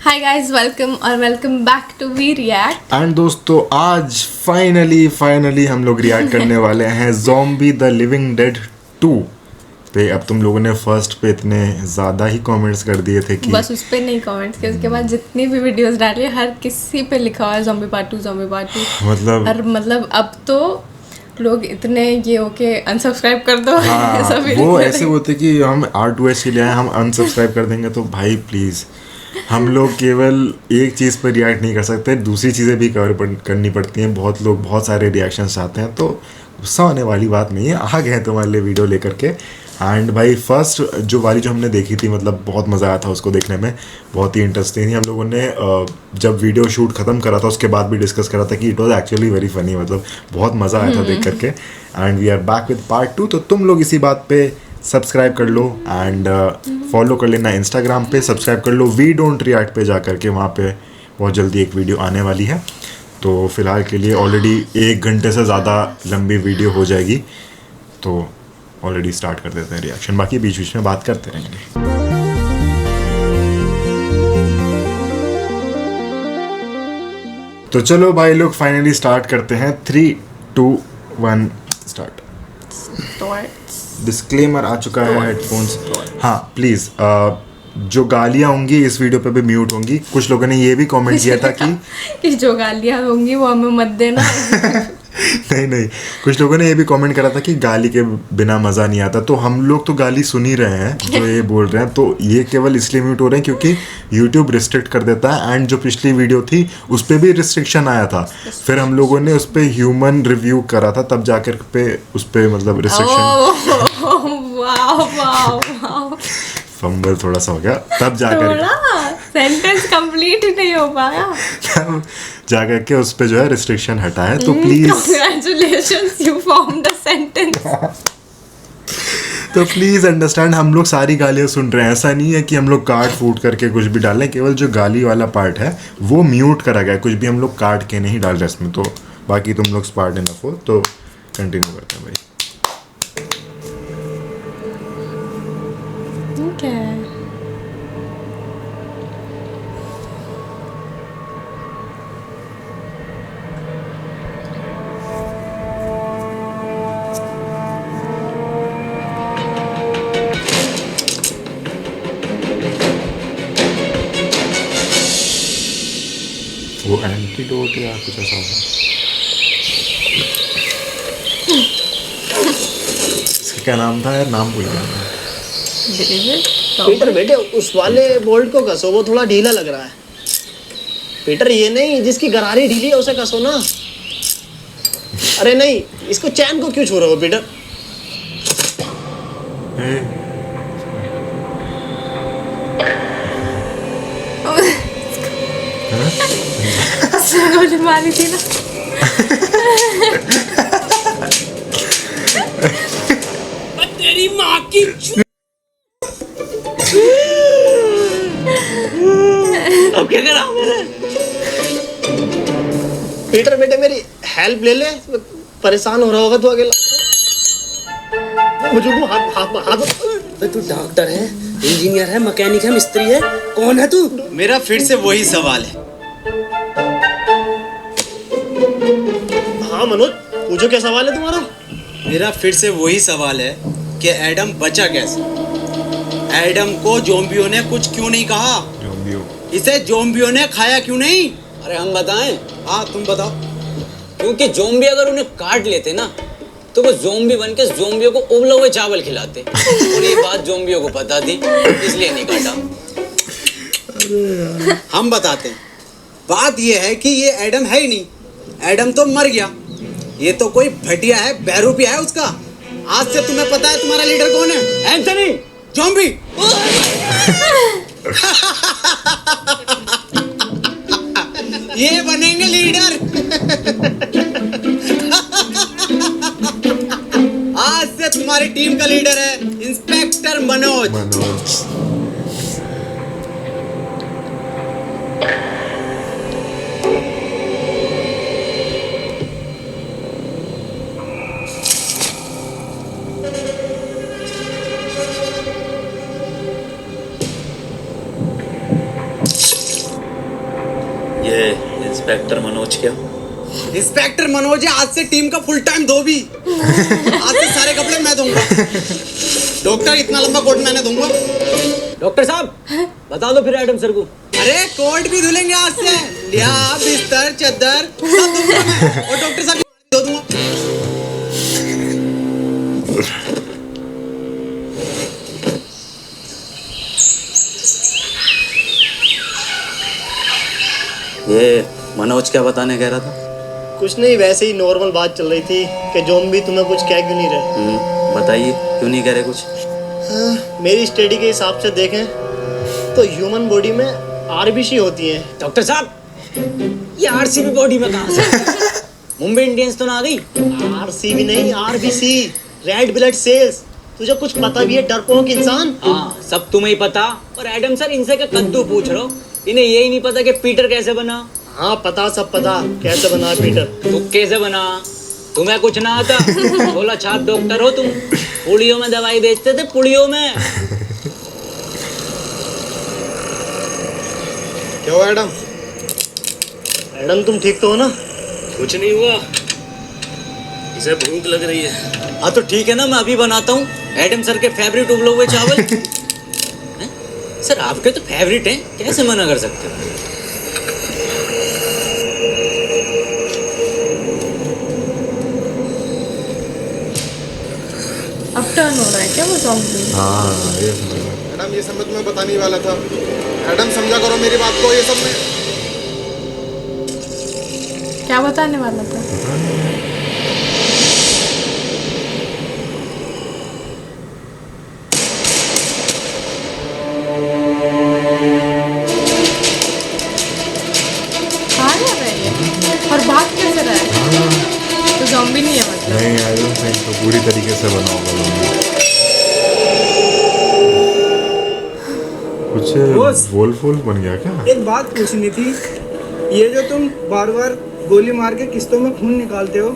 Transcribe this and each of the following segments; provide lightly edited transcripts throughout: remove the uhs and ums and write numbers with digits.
Hi guys, welcome back to we react. And दोस्तों आज finally हम लोग रिएक्ट करने वाले हैं ज़ॉम्बी द लिविंग डेड 2 पे। अब तुम लोगों ने फर्स्ट पे इतने ज़्यादा ही कमेंट्स कर दिए थे कि बस उस पे नहीं कमेंट्स किए, उसके बाद जितनी भी वीडियोस डाली हर किसी पे लिखा हुआ है ज़ॉम्बी पार्ट 2 मतलब और मतलब अब तो लोग इतने ये होके अनसब्सक्राइब कर दो। हाँ सभी वो लिखने ऐसे लगे। होते कि हम R2S के लिए आए, हम अनसब्सक्राइब कर देंगे। तो भाई प्लीज़, हम लोग केवल एक चीज़ पर रिएक्ट नहीं कर सकते, दूसरी चीज़ें भी करनी पड़ती हैं। बहुत लोग बहुत सारे रिएक्शंस चाहते हैं, तो गुस्सा होने वाली बात नहीं है। आ गए तुम्हारे लिए वीडियो लेकर के। एंड भाई फर्स्ट जो वाली जो हमने देखी थी, मतलब बहुत मज़ा आया था उसको देखने में, बहुत ही इंटरेस्टिंग थी। हम लोगों ने जब वीडियो शूट ख़त्म करा था उसके बाद भी डिस्कस करा था कि it was actually very funny, मतलब बहुत मज़ा आया था देख करके। And we are back with part 2। तो तुम लोग इसी बात पे सब्सक्राइब कर लो एंड फॉलो कर लेना इंस्टाग्राम पे, सब्सक्राइब कर लो वी डोंट रिएक्ट पे जा करके, वहाँ पे बहुत जल्दी एक वीडियो आने वाली है। तो फिलहाल के लिए ऑलरेडी 1 घंटे से ज़्यादा लंबी वीडियो हो जाएगी, तो ऑलरेडी स्टार्ट कर देते हैं रिएक्शन, बाकी बीच बीच में बात करते रहेंगे। तो चलो भाई लोग फाइनली स्टार्ट करते हैं। 3, 2, 1 स्टार्ट। डिस्क्लेमर आ चुका है हेडफोन्स। हाँ प्लीज़, जो गालियाँ होंगी इस वीडियो पे भी म्यूट होंगी। कुछ लोगों ने ये भी कमेंट किया था कि जो गालियाँ होंगी वो हमें मत देना। नहीं, कुछ लोगों ने ये भी कमेंट करा था कि गाली के बिना मज़ा नहीं आता। तो हम लोग तो गाली सुन ही रहे हैं जो ये बोल रहे हैं, तो ये केवल इसलिए म्यूट हो रहे हैं क्योंकि YouTube रिस्ट्रिक्ट कर देता है। एंड जो पिछली वीडियो थी उस पर भी रिस्ट्रिक्शन आया था, फिर हम लोगों ने उस पर ह्यूमन रिव्यू करा था, तब जाकर पे उस पर मतलब रिस्ट्रिक्शन फंबल थोड़ा सा हो गया, तब जाकर सेंटेंस कंप्लीट ही नहीं हो पाया, तब जाकर के उस पे जो है रिस्ट्रिक्शन हटा है। तो please congratulations, you formed the sentence. तो प्लीज़ अंडरस्टैंड, हम लोग सारी गालियाँ सुन रहे हैं। ऐसा नहीं है कि हम लोग काट फूट करके कुछ भी डाल रहे हैं, केवल जो गाली वाला पार्ट है वो म्यूट करा गया है। कुछ भी हम लोग काट के नहीं डाल रहे इसमें। तो बाकी तुम लोग स्मार्ट इनफ हो तो कंटिन्यू करते हैं भाई। Okay. वो एंटीडोट या कुछ ऐसा होगा। इसका क्या नाम था यार, नाम भूल गया मैं। पीटर बेटे उस वाले बोल्ट को कसो, वो थोड़ा ढीला लग रहा है। पीटर ये नहीं, जिसकी गरारी ढीली है उसे कसो ना। अरे नहीं, इसको चैन को क्यों छू रहे हो पीटर? गोली मारी थी ना। तेरी माँ की अब क्या करा मैंने? पीटर बेटे मेरी हेल्प ले ले, परेशान हो रहा होगा तो अकेला। मुझे वो हाथ तू डॉक्टर है, इंजीनियर है, मैकेनिक है, मिस्त्री है, कौन है तू? मेरा फिर से वही सवाल है। हाँ मनोज, पूछो क्या सवाल है तुम्हारा? मेरा फिर से वही सवाल है कि एडम बचा कैसे? एडम को ज़ॉम्बियों ने कुछ क्यों नहीं कहा? इसे ज़ॉम्बियों ने खाया क्यों नहीं? अरे हम बताएं? हाँ तुम बताओ। क्योंकि ज़ॉम्बी अगर उन्हें काट लेते ना तो वो ज़ॉम्बी बन के ज़ॉम्बियों को उबले हुए चावल खिलाते, और ये बात ज़ॉम्बियों को पता थी, इसलिए नहीं काटा। हम बताते हैं। बात ये है कि ये एडम है ही नहीं, एडम तो मर गया। ये तो कोई भटिया है, बहरूपिया है उसका। आज से तुम्हें पता है तुम्हारा लीडर कौन है? Anthony zombie. ये बनेंगे लीडर। आज से तुम्हारी टीम का लीडर है इंस्पेक्टर मनोज। ये इंस्पेक्टर मनोज क्या? इंस्पेक्टर मनोज है, आज से टीम का फुल टाइम धोबी। आज से सारे कपड़े मैं धोऊंगा। डॉक्टर, इतना लंबा कोट मैंने धोऊंगा। डॉक्टर साहब बता दो फिर एडम सर को। अरे कोट भी धुलेंगे आज से। लिया बिस्तर चद्दर सब धोऊंगा मैं, और डॉक्टर साहब की धो दूंगा। ये मनोज क्या बताने कह रहा था? कुछ नहीं, वैसे ही नॉर्मल बात चल रही थी कि ज़ॉम्बी तुम्हें कुछ कह क्यों नहीं रहे। बताइए क्यों नहीं कह रहे कुछ? मेरी स्टडी के हिसाब से देखें तो ह्यूमन बॉडी में आरबीसी होती है। डॉक्टर साहब ये आरसीबी बॉडी में कहाँ से? मुंबई इंडियंस तो ना आ गई? आरसीबी नहीं, आरबीसी, रेड ब्लड सेल्स। तुझे कुछ पता भी है डरपोक इंसान? हाँ सब तुम्हें ही पता। और एडम सर इनसे क्या कद्दू पूछ रहे हो? इन्हें यही नहीं पता कि पीटर कैसे बना? हाँ पता, सब पता कैसे बना पीटर। तू कैसे बना? तुम्हें कुछ ना आता? बोला छाप डॉक्टर हो तुम, पुड़ियों में दवाई बेचते थे, पुड़ियों में। क्या हुआ एडम? एडम तुम ठीक तो हो ना? कुछ नहीं हुआ, इसे भूख लग रही है। हाँ तो ठीक है ना, मैं अभी बनाता हूँ एडम सर के फेवरेट उबले हुए चावल। हैं? सर आपके तो फेवरेट हैं, कैसे मना कर सकते हो? अब टर्न हो रहा है क्या वो ज़ॉम्बी? हाँ ये समझ में। मैडम ये सब मैं बताने ही वाला था। मैडम समझा करो मेरी बात को, ये सब में क्या बताने वाला था? कहाँ जा रहा है ये? और भाग कैसे रहा है? तो ज़ॉम्बी नहीं है मतलब? नहीं आई डोंट थिंक तो पूरी तरीके से बना होगा zombie। कुछ वोल्फ बन गया क्या? एक बात पूछनी थी, ये जो तुम बार बार गोली मार के किस्तों में खून निकालते हो,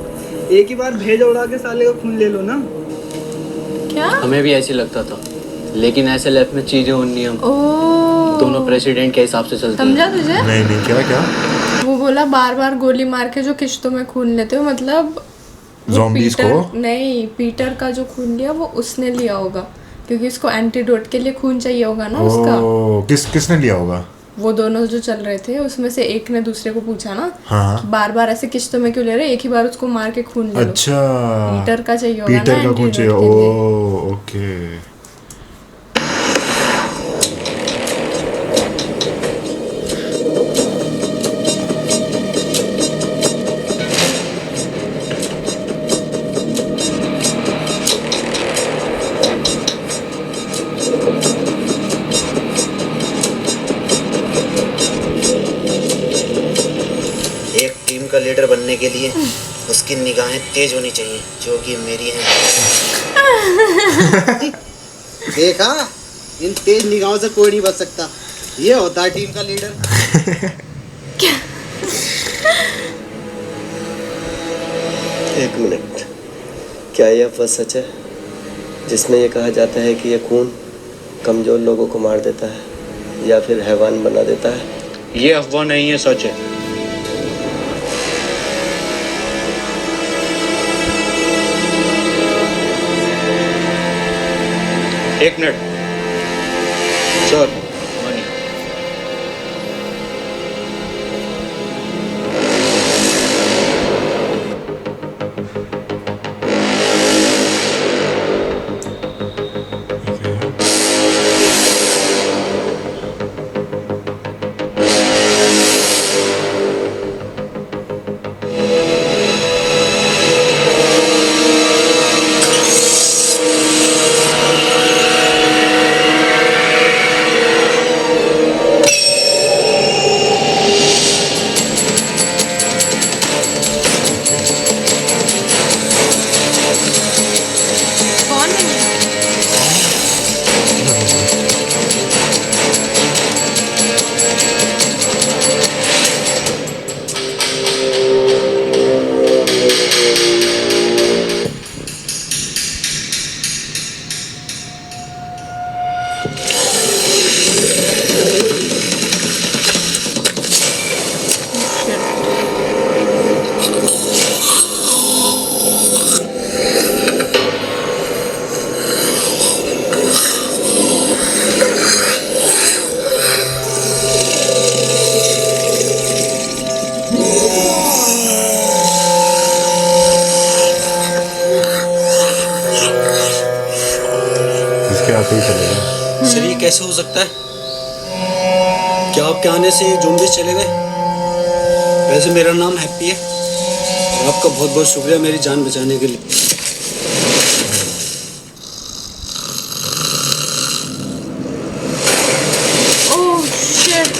एक ही बार भेजा उड़ा के साले का खून ले लो ना। क्या? हमें भी ऐसे लगता था, लेकिन ऐसे लैब में चीजें और नियम ओह, दोनों प्रेसिडेंट के हिसाब से चलती समझा हैं। तुझे? नहीं नहीं क्या क्या? वो बोला बार बार गोली मार के जो किश्तों में खून लेते हो, मतलब वो Zombies पीटर- को? नहीं, पीटर का जो खून लिया वो उसने लिया होगा, क्योंकि उसको एंटीडोट के लिए खून चाहिए होगा ना उसका। ओ किसने लिया होगा? वो दोनों जो चल रहे थे उसमें से एक ने दूसरे को पूछा ना, हाँ। बार बार ऐसे किश्तों में क्यों ले रहे, एक ही बार उसको मार के खून ले लो। अच्छा पीटर का चाहिए होगा पीटर ना का खून antidote चाहिए। के लिए। ओ ओके। एक टीम का लीडर बनने के लिए उसकी निगाहें तेज होनी चाहिए, जो कि मेरी हैं। देखा, इन तेज निगाहों से कोई नहीं बच सकता। ये होता है टीम का लीडर। एक मिनट, क्या यह बात सच है जिसमें यह कहा जाता है कि यह खून कमजोर लोगों को मार देता है या फिर हैवान बना देता है? ये अफवाह नहीं है, सच है। एक मिनट सर, मनी। सकता है? क्या आपके आने से ज़ॉम्बीज़ चले गए? वैसे मेरा नाम हैप्पी है और आपका बहुत बहुत शुक्रिया मेरी जान बचाने के लिए। Oh shit.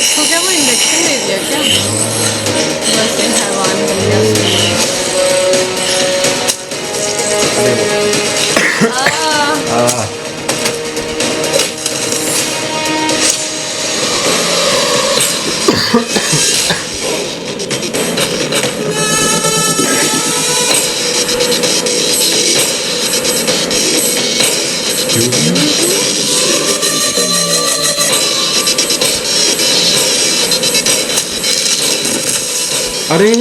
तो क्या वो इंजेक्शन दे दिया क्या? बस ये हैवान बन गया उसमें। अरे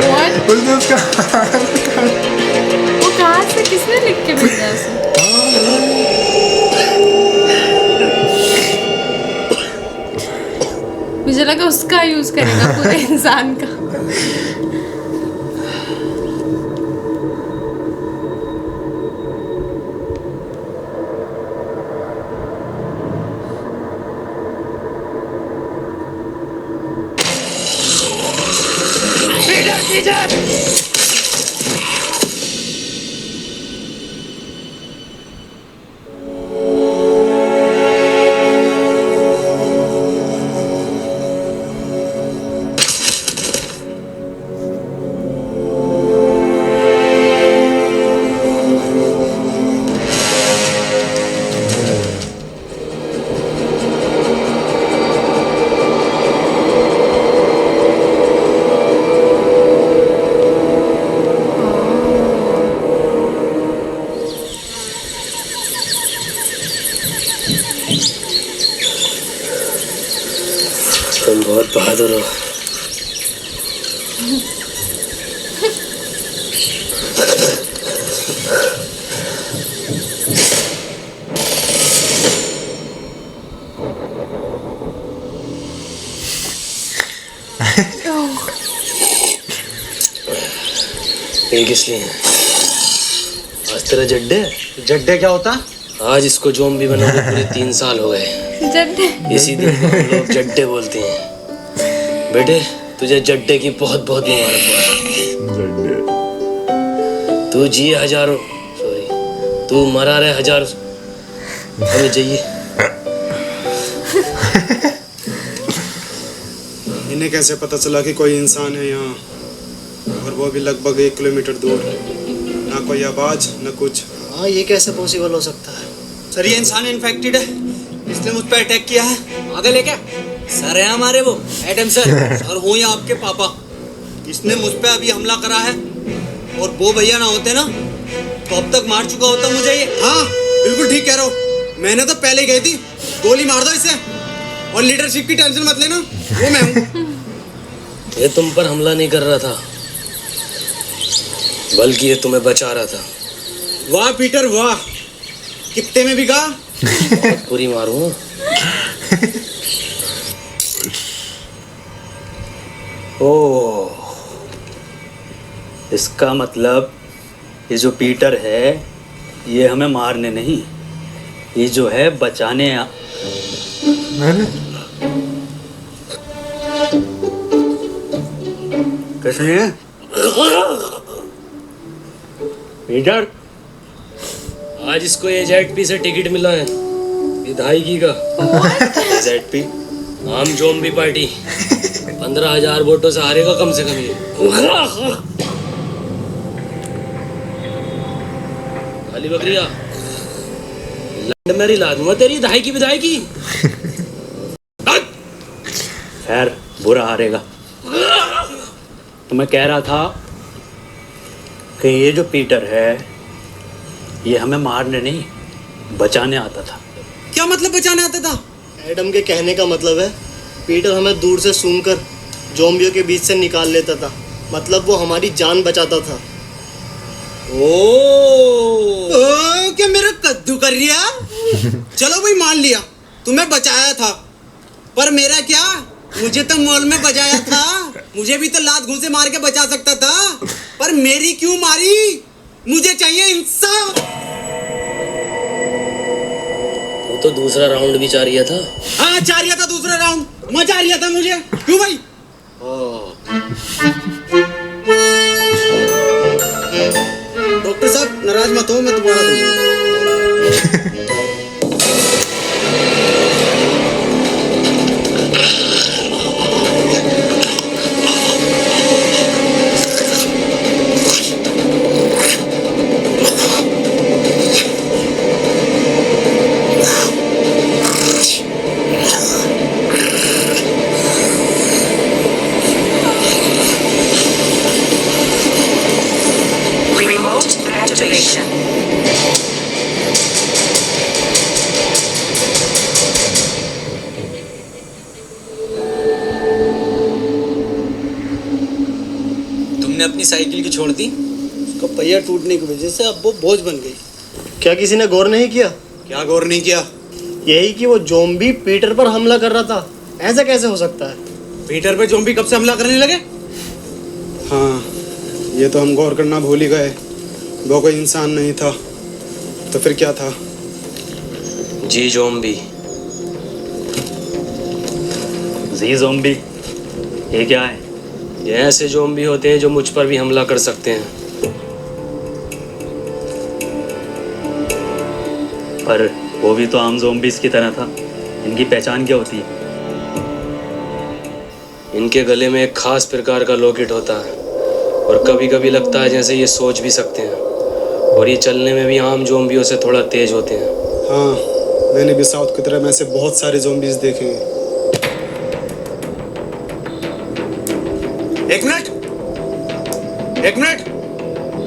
What? उसने उसका वो कहाँ से किसने लिख के भेजा उसे? मुझे लगा उसका यूज करेगा पूरे इंसान का। तुम बहुत बहादुर हो। ये किस लिए है? आज तेरा जड्डे? जड्डे क्या होता? आज इसको ज़ॉम्बी बनाने पूरे 3 साल हो गए। जड्डे। इसी दिन को हम लोग जड्डे बोलते हैं। बेटे तुझे जड्डे की बहुत बहुत मुबारकबाद। तू जी हजारों, सॉरी तू मरा रहे हजारों। हमें चाहिए। इन्हें कैसे पता चला कि कोई इंसान है यहाँ, और वो भी लगभग 1 किलोमीटर दूर? ना कोई आवाज न कुछ। हाँ, ये कैसे पॉसिबल हो सकता है? सर ये इंसान इन्फेक्टेड है, इसने मुझ पर अटैक किया है। आगे लेके सर है हमारे वो एडम सर और हूँ या आपके पापा। इसने मुझ पे अभी हमला करा है, और वो भैया ना होते ना तो अब तक मार चुका होता मुझे ये। हाँ बिल्कुल ठीक कह रहे हो, मैंने तो पहले ही गई थी। गोली मार दो इसे, और लीडरशिप की टेंशन मत लेना, वो मैं हूँ। ये तुम पर हमला नहीं कर रहा था, बल्कि ये तुम्हें बचा रहा था। वाह पीटर वाह, कितने में भी कहा। बहुत बुरी मारूं। ओह, इसका मतलब ये जो पीटर है ये हमें मारने नहीं, ये जो है बचाने। कैसे है पीटर? आज इसको एजेडपी से टिकट मिला है विधायकी का। एजेडपी? आम जोम्बी पार्टी 15,000 वोटों से हारेगा कम से कम ये। काली बकरिया लंड मेरी लाद मैं तेरी दाई की विदाई की। खैर बुरा हारेगा। तो मैं कह रहा था कि ये जो पीटर है ये हमें मारने नहीं बचाने आता था। क्या मतलब बचाने आता था? एडम के कहने का मतलब है पीटर हमें दूर से सूंघकर ज़ॉम्बियों के बीच से निकाल लेता था, मतलब वो हमारी जान बचाता था। ओ क्या मेरा कद्दू कर रिया? चलो भाई मान लिया तुम्हें बचाया था, पर मेरा क्या, मुझे तो मॉल में बचाया था। मुझे भी तो लात घूंसे मार के बचा सकता था, पर मेरी क्यों मारी? मुझे चाहिए इंसाफ। वो तो दूसरा राउंड भी चाह रहा था। हाँ चाह रहा था दूसरा राउंड, मजा आ रहा था मुझे। क्यों भाई? डॉक्टर साहब नाराज मत हो, मैं दोबारा दूंगा। तुमने अपनी साइकिल की छोड़ दी, उसका पहिया टूटने की वजह से अब वो बोझ बन गई। क्या किसी ने गौर नहीं किया? क्या गौर नहीं किया? यही कि वो ज़ॉम्बी पीटर पर हमला कर रहा था। ऐसा कैसे हो सकता है? पीटर पे ज़ॉम्बी कब से हमला करने लगे? हाँ, ये तो हम गौर करना भूल ही गए। वो कोई इंसान नहीं था, तो फिर क्या था? जी ज़ॉम्बी। जी ज़ॉम्बी ये क्या है? ये ऐसे ज़ॉम्बी होते हैं जो मुझ पर भी हमला कर सकते हैं, पर वो भी तो आम ज़ॉम्बीज़ की तरह था। इनकी पहचान क्या होती है? इनके गले में एक खास प्रकार का लॉकेट होता है और कभी कभी लगता है जैसे ये सोच भी सकते हैं, और ये चलने में भी आम ज़ॉम्बियों से थोड़ा तेज होते हैं। हाँ, मैंने भी साउथ की तरह में ऐसे बहुत सारे ज़ॉम्बीज़ देखे हैं। एक मिनट,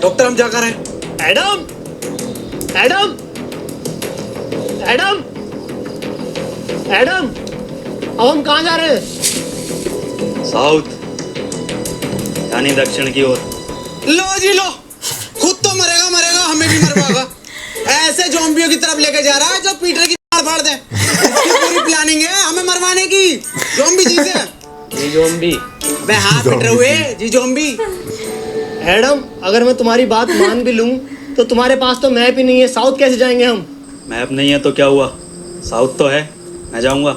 डॉक्टर हम जाकर हैं। एडम, एडम, एडम, एडम, अब हम कहाँ जा रहे हैं? साउथ यानी दक्षिण की ओर। लो जी लो, खुद तो मरेगा, हमें भी मरवाएगा। ऐसे ज़ॉम्बियों की तरफ लेके जा रहा है जो पीटर की फाड़ दे। इसकी पूरी प्लानिंग है हमें मरवाने की। ज़ॉम्बी चीज़ है। जी ज़ॉम्बी। मैं हाथ पिट रहे हुए जी ज़ॉम्बी। एडम, अगर मैं तुम्हारी बात मान भी लूं तो तुम्हारे पास तो मैप ही नहीं है। साउथ कैसे जाएंगे हम? मैप नहीं है तो क्या हुआ, साउथ तो है, मैं जाऊंगा।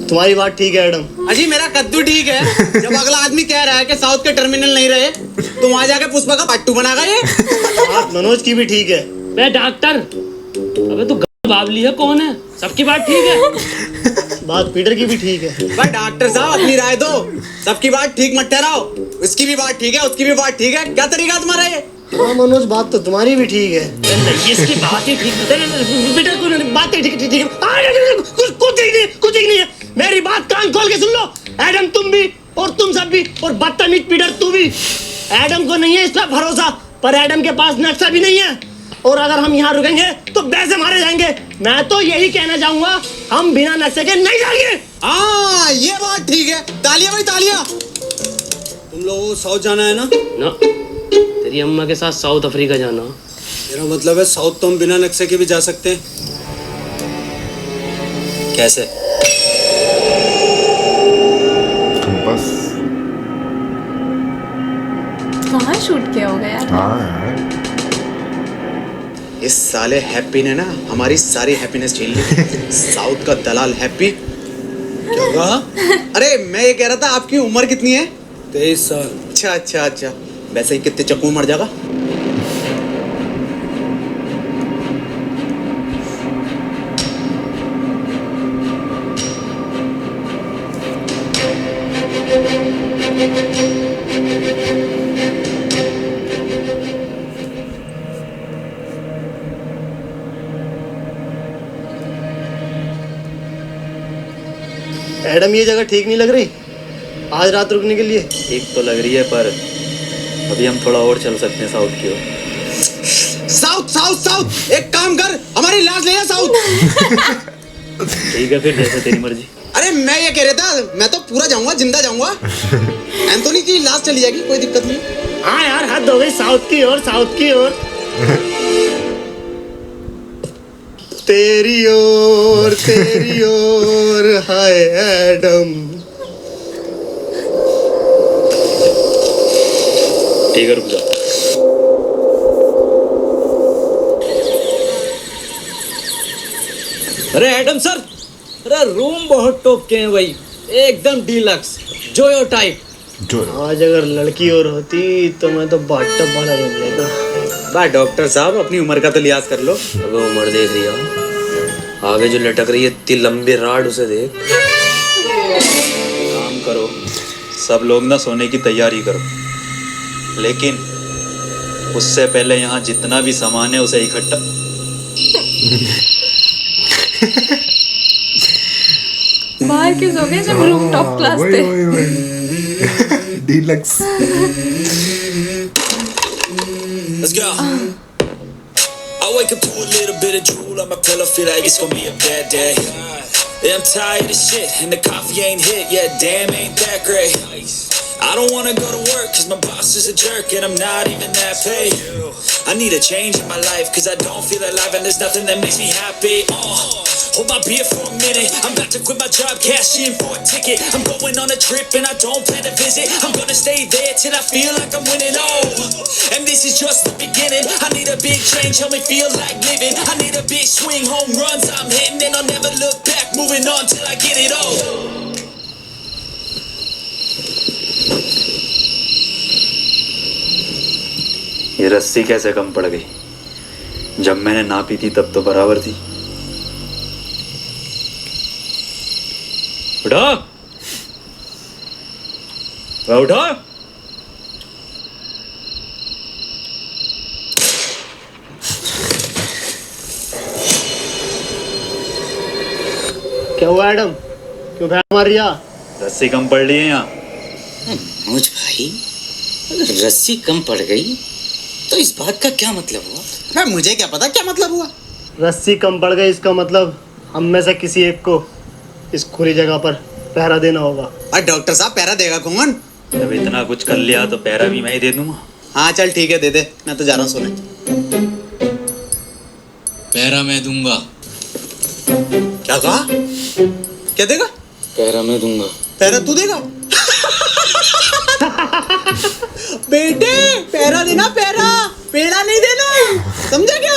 तुम्हारी बात ठीक है एडम। अजी मेरा कद्दू ठीक है। जब अगला आदमी कह रहा है कि साउथ के टर्मिनल नहीं रहे, तो वहां जाके पुष्पा का पट्टू बनागा ये। बात मनोज की भी ठीक है। बे डॉक्टर, अबे तू बावली है कौन है? सबकी बात ठीक है। बात पीटर की भी ठीक है। भाई डॉक्टर साहब अपनी राय दो। सबकी बात ठीक मत ठहराओ। उसकी भी बात ठीक है, उसकी भी बात ठीक है। क्या तरीका तुम्हारा ये? हाँ मनोज, बात तो तुम्हारी भी ठीक है। इसकी बात ही ठीक है। पीटर को बात ठीक है। कुछ नहीं है। मेरी बात कान खोल के सुन लो। एडम तुम भी, और तुम सब भी, और बदतमीज पीटर तू भी। एडम को नहीं है इस पर भरोसा, पर एडम के पास नक्शा भी नहीं है, और अगर हम यहाँ रुकेंगे तो वैसे मारे जाएंगे। मैं तो यही कहना चाहूंगा, हम बिना नक्शे के नहीं जाएंगे। हाँ ये बात ठीक है। तालियां भाई तालियां। तुम लोगों को साउथ जाना है ना? ना, तेरी अम्मा के साथ साउथ अफ्रीका जाना। मेरा मतलब है साउथ तो हम बिना नक्शे के भी जा सकते हैं। कैसे? बस कहाँ शूट किया होगा यार? हाँ यार, इस साले हैप्पी ने ना हमारी सारी हैप्पीनेस छीन ली। साउथ का दलाल हैप्पी। क्या कहा? अरे मैं ये कह रहा था आपकी उम्र कितनी है? 23 साल। अच्छा। वैसे ही कितने चक्कू मर जाएगा? एडम ये जगह ठीक नहीं लग रही आज रात रुकने के लिए? ठीक तो लग रही है, पर अभी हम थोड़ा और चल सकते हैं साउथ की ओर। साउथ साउथ साउथ, एक काम कर, हमारी लाश ले जा साउथ। ठीक है फिर, जैसे तेरी मर्जी। अरे मैं ये कह रहा था, मैं तो पूरा जाऊंगा, जिंदा जाऊंगा। एंथोनी की लाश चली जाएगी, कोई दिक्कत नहीं। हाँ यार, हद हो गई, साउथ की ओर, साउथ की ओर। तेरी ओर हाय एडम। ठीक है, रुक जा। अरे एडम सर, अरे रूम बहुत टॉप के हैं भाई, एकदम डीलक्स जोयो टाइप। आज अगर लड़की और होती तो मैं तो बाथटब वाला रूम लेता। बा डॉक्टर साहब, अपनी उम्र का तो लिहाज कर लो। अबे उम्र देख रही हो, आगे जो लटक रही है इतनी लंबी राड, उसे देख। काम करो, सब लोग ना सोने की तैयारी करो, लेकिन उससे पहले यहाँ जितना भी सामान है उसे इकट्ठा। बाहर क्यों सो गए जब रूम टॉप क्लास थे? Deluxe. Let's go. I wake up to a little bit of drool on my pillow, feel like it's gonna be a bad day. Yeah, I'm tired of shit, and the coffee ain't hit yet. Damn, ain't that great. I don't wanna go to work, cause my boss is a jerk, and I'm not even that paid. I need a change in my life, cause I don't feel alive, and there's nothing that makes me happy. Hold my beer for a minute, I'm about to quit my job, cash in for a ticket. I'm going on a trip, and I don't plan to visit. I'm gonna stay there till I feel like I'm winning. And this is just the beginning. I need a big change, help me feel like living. I need a big swing, home runs I'm hitting, and I'll never look back, moving on till I get it all. ये रस्सी कैसे कम पड़ गई? जब मैंने नापी थी तब तो बराबर थी। उठो, उठो। क्या हुआ एडम, क्यों भैं मार रिया? रस्सी कम पड़ रही है यहाँ। मनोज भाई, अगर रस्सी कम पड़ गई तो इस बात का क्या मतलब हुआ? मैं मुझे क्या पता क्या मतलब हुआ। रस्सी कम पड़ गई, इसका मतलब हम में से किसी एक को इस खुली जगह पर पहरा देना होगा। और डॉक्टर साहब, पहरा देगा कौन? जब इतना कुछ कर लिया तो पहरा भी मैं ही दे दूंगा। हाँ चल ठीक है, दे दे, मैं तो जा रहा हूँ सोने। पहरा मैं दूंगा। क्या कहा? क्या देगा? पहरा मैं दूंगा। पहरा तू देगा? बेटे पहरा देना, पहरा, पेड़ा नहीं देना, समझा क्या?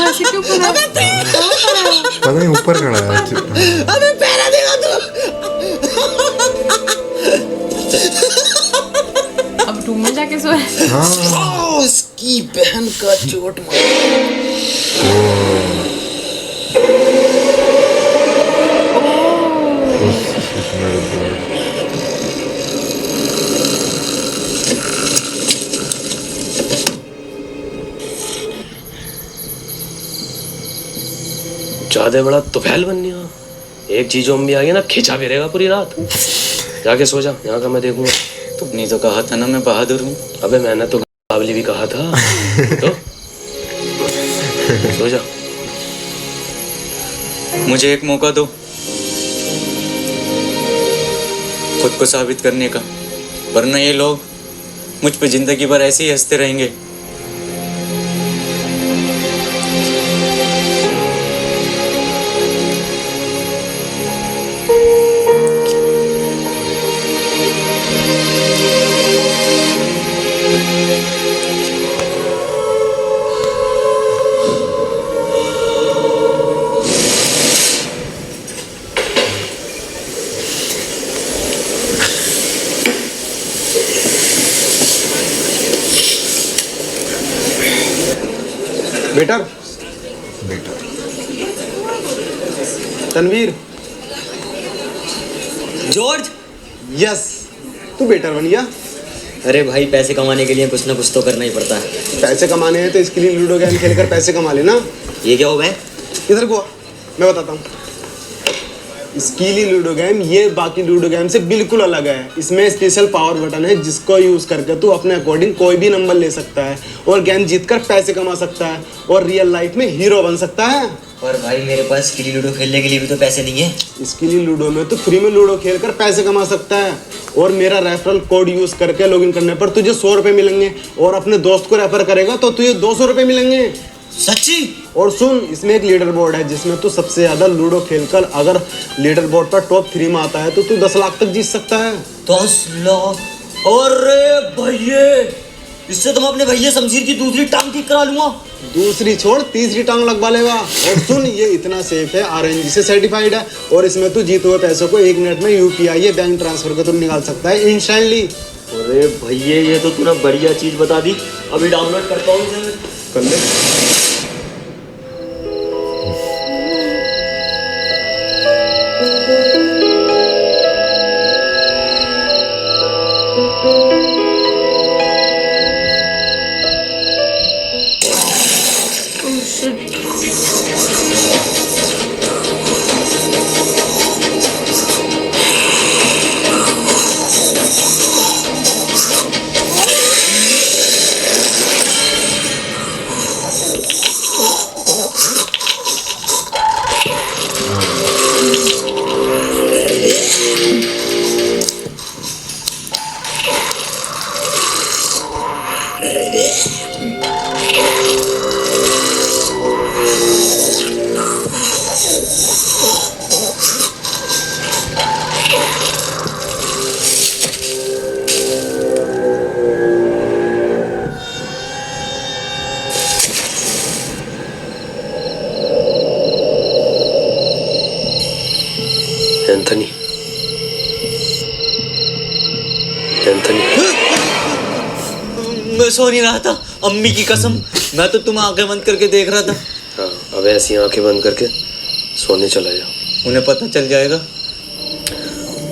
ऐसे क्यों पड़ा? पता नहीं ऊपर खड़ा है। अबे पहरा देगा तू। अब रूम में जाके सो। हाँ, उसकी बहन का चोट मार। ज्यादा बड़ा तुफैल बन गया। एक चीज भी आ गई ना, खिंचा भी रहेगा पूरी रात। जाके सो जा, यहाँ का मैं देखूंगा। तुमने तो कहा था ना मैं बहादुर हूँ। अबे मैंने तो काबली भी कहा था। तो सो जा। मुझे एक मौका दो खुद को साबित करने का, वरना ये लोग मुझ पे जिंदगी भर ऐसे ही हंसते रहेंगे। Better, Tanveer, George. यस, तू बेटर बन गया। अरे भाई, पैसे कमाने के लिए कुछ ना कुछ तो करना ही पड़ता है। पैसे कमाने हैं तो इसके लिए लूडो गेम खेलकर पैसे कमा लेना। ये क्या हो गए? इधर को आ, मैं बताता हूँ। स्कीली लूडो गेम ये बाकी लूडो गेम से बिल्कुल अलग है। इसमें स्पेशल पावर बटन है जिसको यूज करके तू अपने अकॉर्डिंग कोई भी नंबर ले सकता है और गेम जीतकर पैसे कमा सकता है और रियल लाइफ में हीरो बन सकता है। पर भाई मेरे पास स्किली लूडो खेलने के लिए भी तो पैसे नहीं है। स्किली लूडो में तो फ्री में लूडो खेलकर पैसे कमा सकता है और मेरा रेफरल कोड यूज करके लॉगिन करने पर तुझे 100 रुपए मिलेंगे और अपने दोस्त को रेफर करेगा तो तुझे 200 रुपए मिलेंगे। सच्ची? और सुन, इसमें एक लीडर बोर्ड है जिसमें तू सबसे ज्यादा लूडो खेलकर अगर लीडर बोर्ड पर टॉप 3 में आता है तो तू 10 लाख तक जीत सकता है। 10 लाख? अरे भैया, इससे तुम अपने भैया शमशीर की दूसरी टांग ठीक करा लूंगा। दूसरी छोड़, तीसरी टांग लगवा लेगा। और सुन, ये इतना सेफ है, RNG से सर्टिफाइड है और इसमें तू जीते हुए पैसों को 1 मिनट में UPI या बैंक ट्रांसफर कर तू निकाल सकता है इंस्टेंटली। अरे भैया, ये तो तूने बढ़िया चीज बता दी। अभी डाउनलोड करता हूँ इसे। कर ले। एंथनी, एंथनी, मैं सो नहीं रहा था, अम्मी की कसम। मैं तो तुम आंखें बंद करके देख रहा था। हाँ, अब ऐसी आंखें बंद करके सोने चला जाओ। उन्हें पता चल जाएगा।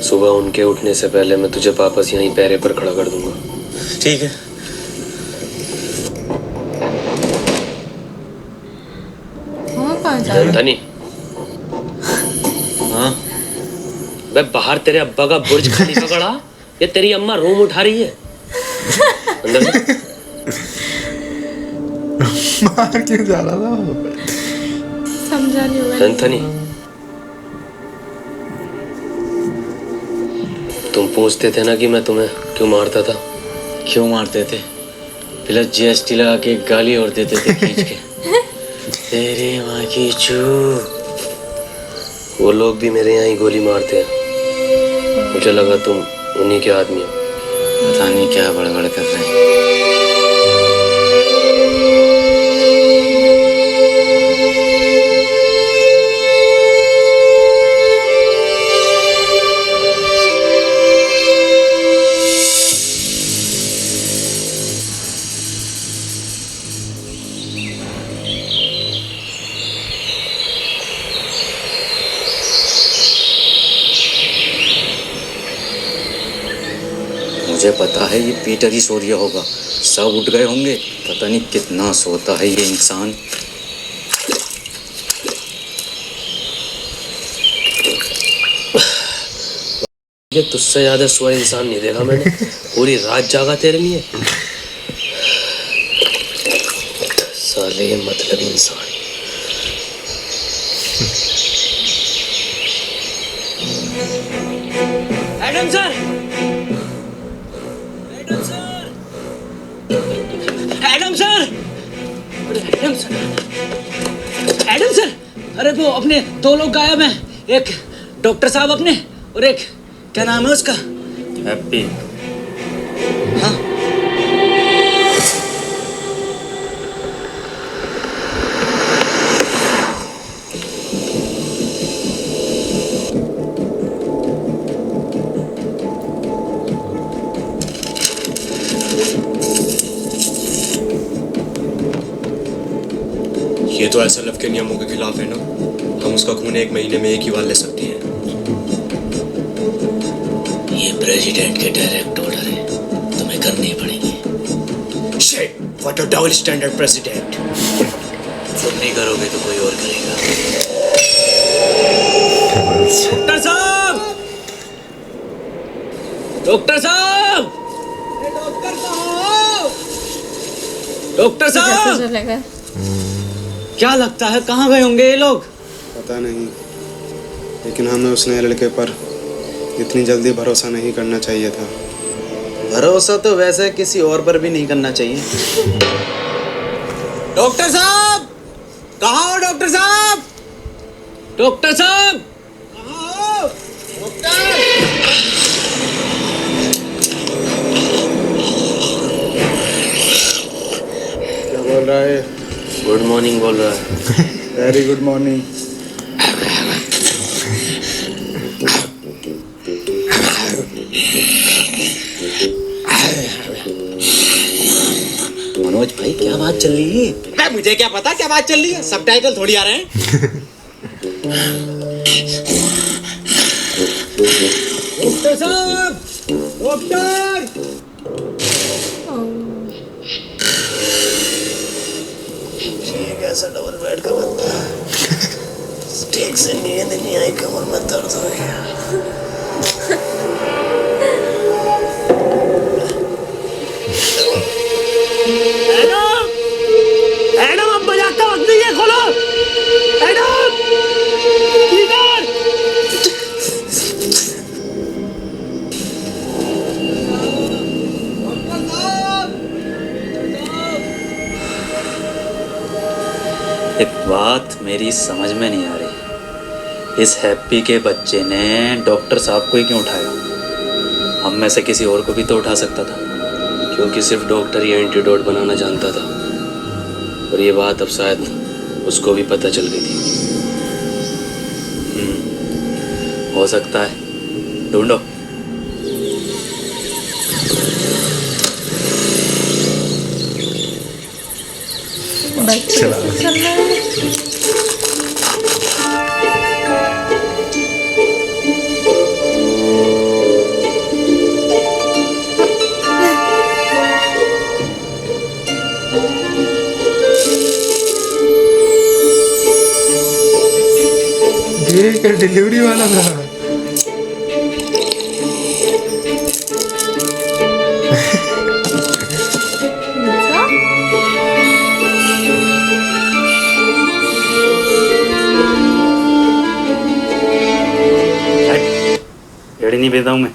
सुबह उनके उठने से पहले मैं तुझे वापस यहीं पैरे पर खड़ा कर दूंगा। ठीक है। एंथनी, हाँ, मैं बाहर तेरे अब्बा का बुर्ज खलीफा खड़ा, ये तेरी अम्मा रूम उठा रही है। अंदर से। मार क्यों जा रहा था? समझा नहीं होगा। एंथनी, तुम पूछते थे ना कि मैं तुम्हें क्यों मारता था। क्यों मारते थे? प्लस GST लगा के गाली और देते थे खींच के। तेरी माँ की चू। वो लोग भी मेरे यहाँ ही गोली मारते हैं। मुझे लगा तुम उन्हीं के आदमी हो। पता नहीं क्या बड़बड़ कर रहे हैं। मुझे पता है ये पीटर ही सो रहा होगा। सब उठ गए होंगे। पता नहीं कितना सोता है ये इंसान। ये तुझसे ज्यादा सोया इंसान नहीं देखा मैंने। पूरी रात जागा तेरे लिए। साले ये मतलब इंसान। Adam sir, Adam sir, Adam sir, Adam sir. अरे वो अपने 2 लोग गायब हैं। एक डॉक्टर साहब अपने और एक क्या नाम है उसका? हैप्पी। हाँ, ये तो SLF के नियमों के खिलाफ है ना। हम उसका खून 1 महीने में 1 ही बार ले सकते हैं। ये प्रेसिडेंट के डायरेक्ट ऑर्डर है, तुम्हें करनी पड़ेगी। Shit, what a double standard president. तुम नहीं करोगे तो कोई और करेगा। डॉक्टर साहब, डॉक्टर साहब, डॉक्टर कैसे साहब, चलेगा? क्या लगता है कहाँ गए होंगे ये लोग? पता नहीं, लेकिन हमें उस नए लड़के पर इतनी जल्दी भरोसा नहीं करना चाहिए था। भरोसा तो वैसे किसी और पर भी नहीं करना चाहिए। डॉक्टर साहब, कहाँ हो डॉक्टर साहब? डॉक्टर साहब, कहाँ हो? डॉक्टर! क्या बोल रहा है? गुड मॉर्निंग बोल रहा है। Very good morning. मनोज भाई क्या बात चल रही है? अबे मुझे क्या पता क्या बात चल रही है, सबटाइटल थोड़ी आ रहे हैं। डॉक्टर साहब, डॉक्टर! ये कैसा डबल बेड का बंदा है? ठीक से नींद नहीं आई, कमर में दर्द हो गया। एडम, एडम अब बजाता वक्त नहीं है, खोलो। एडम, इधर। एक बात मेरी समझ में नहीं आ रही, इस हैप्पी के बच्चे ने डॉक्टर साहब को ही क्यों उठाया? हम में से किसी और को भी तो उठा सकता था। क्योंकि सिर्फ डॉक्टर ही एंटीडोट बनाना जानता था, और ये बात अब शायद उसको भी पता चल गई थी। हो सकता है, ढूंढो। चला। चल रहा है। ये क्या डिलीवरी वाला था? रेडी नहीं भेजता हूँ मैं।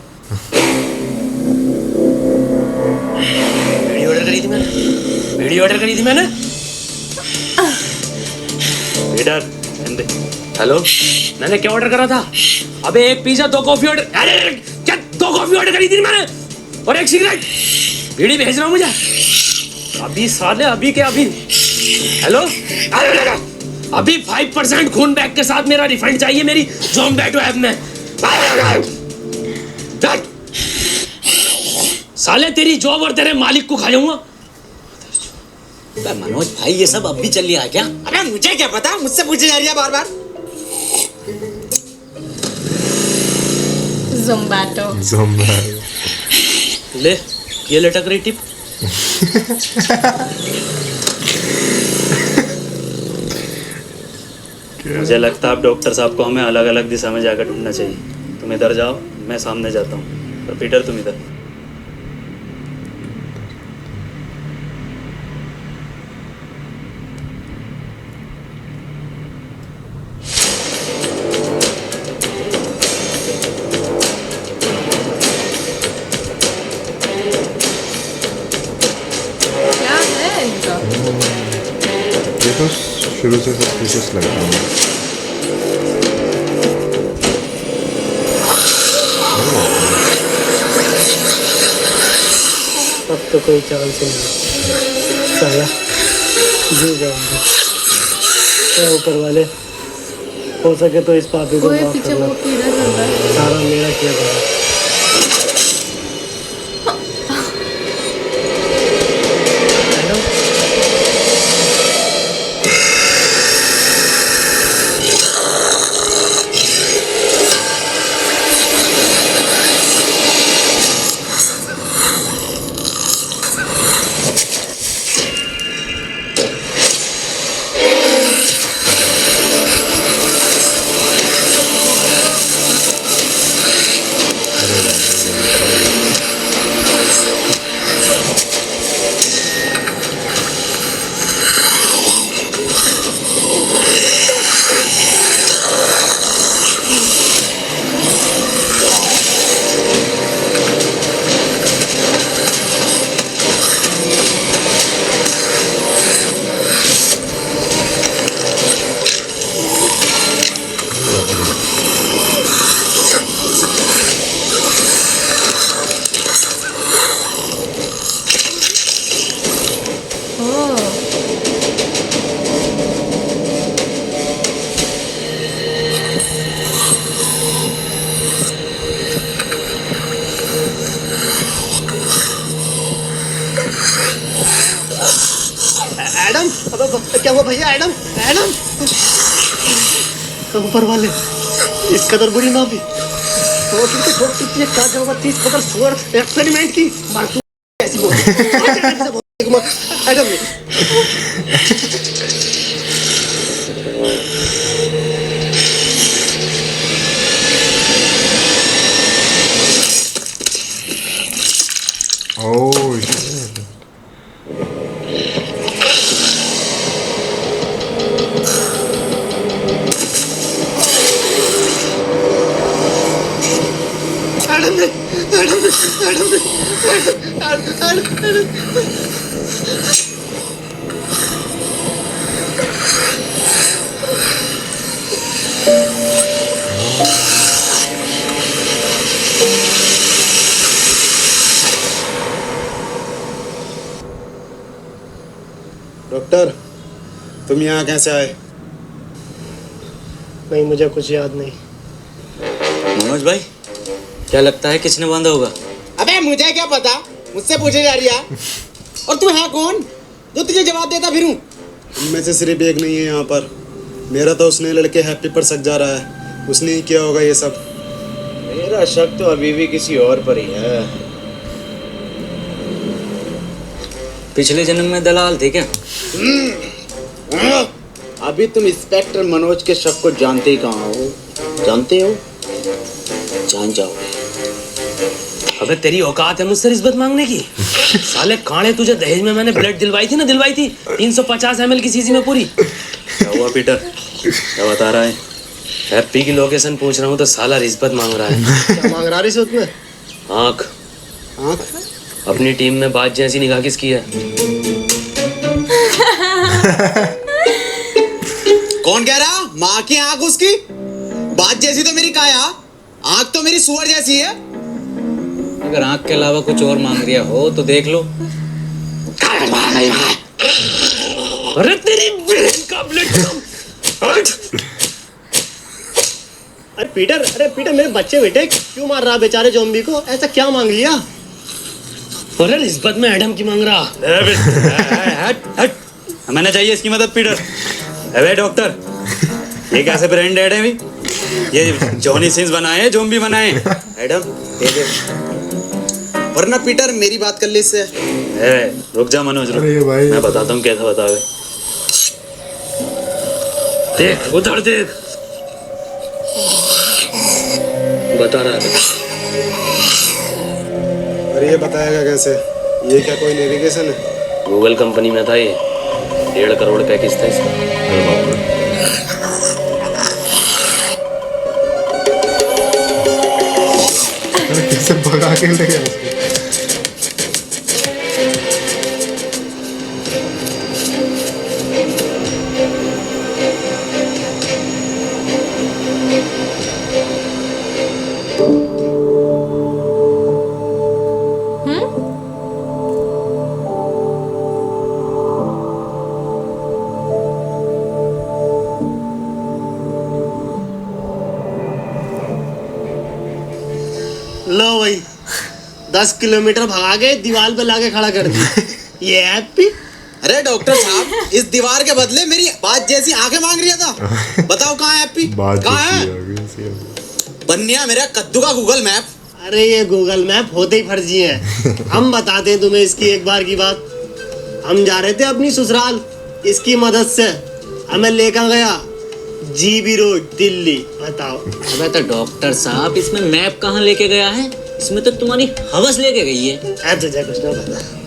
वीडियो ऑर्डर करी थी मैंने, वीडियो ऑर्डर करी थी मैंने। वेटर, दे। हेलो, मैंने क्या ऑर्डर करा था? अबे एक पिज्जा, 2 कॉफी ऑर्डर। अरे क्या 2 कॉफी ऑर्डर करी थी मैंने, और 1 सिगरेट। बीड़ी भेज रहा हूँ मुझे अभी, साले अभी के अभी। हेलो, अरे अभी 5% खून बैग के साथ मेरा रिफंड चाहिए मेरी ज़ोमैटो ऐप में। साले तेरी जॉब और तेरे मालिक को खा जाऊंगा। मनोज भाई ये सब अब भी चल रहा है क्या? अबे मुझे क्या पता, मुझसे पूछे जा रही है बार बार। ज़ोमैटो। ले ये लटक रही टिप। मुझे लगता है अब डॉक्टर साहब को हमें अलग अलग दिशा में जाकर ढूंढना चाहिए। तुम इधर जाओ, मैं सामने जाता हूँ, और पीटर तुम इधर। क्या है इनका? ये तो शुरू से सस्पिशियस लग रहा है। अब तो कोई चांस ही नहीं। साला जी जाऊंगा। क्या ऊपर वाले, हो सके तो इस पापी को कोई माफ पीछे करना। वो कीड़ा चल रहा है। सारा मेरा किया था। एडम, क्या हुआ भैया? एडम, एडम, ऊपर वाले इस कदर बुरी ना भी एक्सपेरिमेंट की ऐसी बोल एडम Oh shit. एडम ने एडम ने एडम ने एडम डॉक्टर, तुम यहाँ कैसे आए? नहीं, मुझे कुछ याद नहीं। मनोज भाई, क्या लगता है किसने बांधा होगा? अबे मुझे क्या पता, मुझसे पूछे जा रही है। और तू है कौन जो तुझे जवाब देता फिरूं? इनमें से सिर्फ एक नहीं है यहाँ पर। मेरा तो उसने लड़के हैप्पी पर शक जा रहा है, उसने ही किया होगा ये सब। मेरा शक तो अभी भी किसी और पर ही है। पिछले जन्म में दलाल थे क्या? अभी तुम इंस्पेक्टर मनोज के शक को जानते ही कहाँ हो? जानते हो? जान जाओगे। अबे तेरी औकात है मुझसे रिश्वत मांगने की? साले कांडे, तुझे दहेज में मैंने ब्लड दिलवाई थी 350 ml की सीसी में पूरी। क्या हुआ पीटर, क्या बता रहा है? हैप्पी की लोकेशन पूछ रहा हूँ तो साला रिश्वत मांग रहा है। क्या मांग रहा है रिश्वत में? आँख। आँख? अपनी टीम में बात जैसी निगाह किसकी है? कौन कह रहा? माँ की आँख उसकी? बात जैसी तो मेरी काया, आँख तो मेरी सुअर जैसी है। अगर आँख के अलावा कुछ और मांग रिया हो तो देख लो। अरे तेरी बहन का ब्लड। अरे पीटर मेरे बच्चे बेटे क्यों मार रहा बेचारे ज़ॉम्बी को? ऐसा क्या मांग लिया? अरे रिश्वत में एडम की मांग रहा। हट हट, हमें चाहिए इसकी मदद पीटर। अबे डॉक्टर, ये कैसे ब्रांड एड है? ये जॉनी सिंस बनाए, ज़ॉम्बी बनाए। एडम दे दे, वरना पीटर मेरी बात कर ले इससे। रुक जा मनोज, रुक। अरे भाई, मैं बताता हूँ कैसा बतावे। देख उधर देख, बता रहा है। अरे ये बताएगा कैसे? ये क्या कोई नेविगेशन है? गूगल कंपनी में था ये, 1.5 करोड़ पैकेज था इसका। अरे बाप रे। अरे कैसे भगा के ले गया उसको? लो भाई, 10 किलोमीटर भगा के दीवार पे लाके खड़ा कर दी। ये हैप्पी? अरे डॉक्टर साहब, इस दीवार के बदले मेरी बात जैसी आंखें मांग रहा था। बताओ कहाँ है हैप्पी? कहाँ है? बन्या मेरा कद्दू का गूगल मैप। अरे ये गूगल मैप होते ही फर्जी है। हम बताते हैं तुम्हें इसकी एक बार की बात। हम जा रहे थे अपनी ससुराल, इसकी मदद से हमें लेकर गया जीबी रोड दिल्ली। बताओ। अबे तो डॉक्टर साहब, इसमें मैप कहाँ लेके गया है? इसमें तो तुम्हारी हवस लेके गई है। तुझे कुछ ना पता।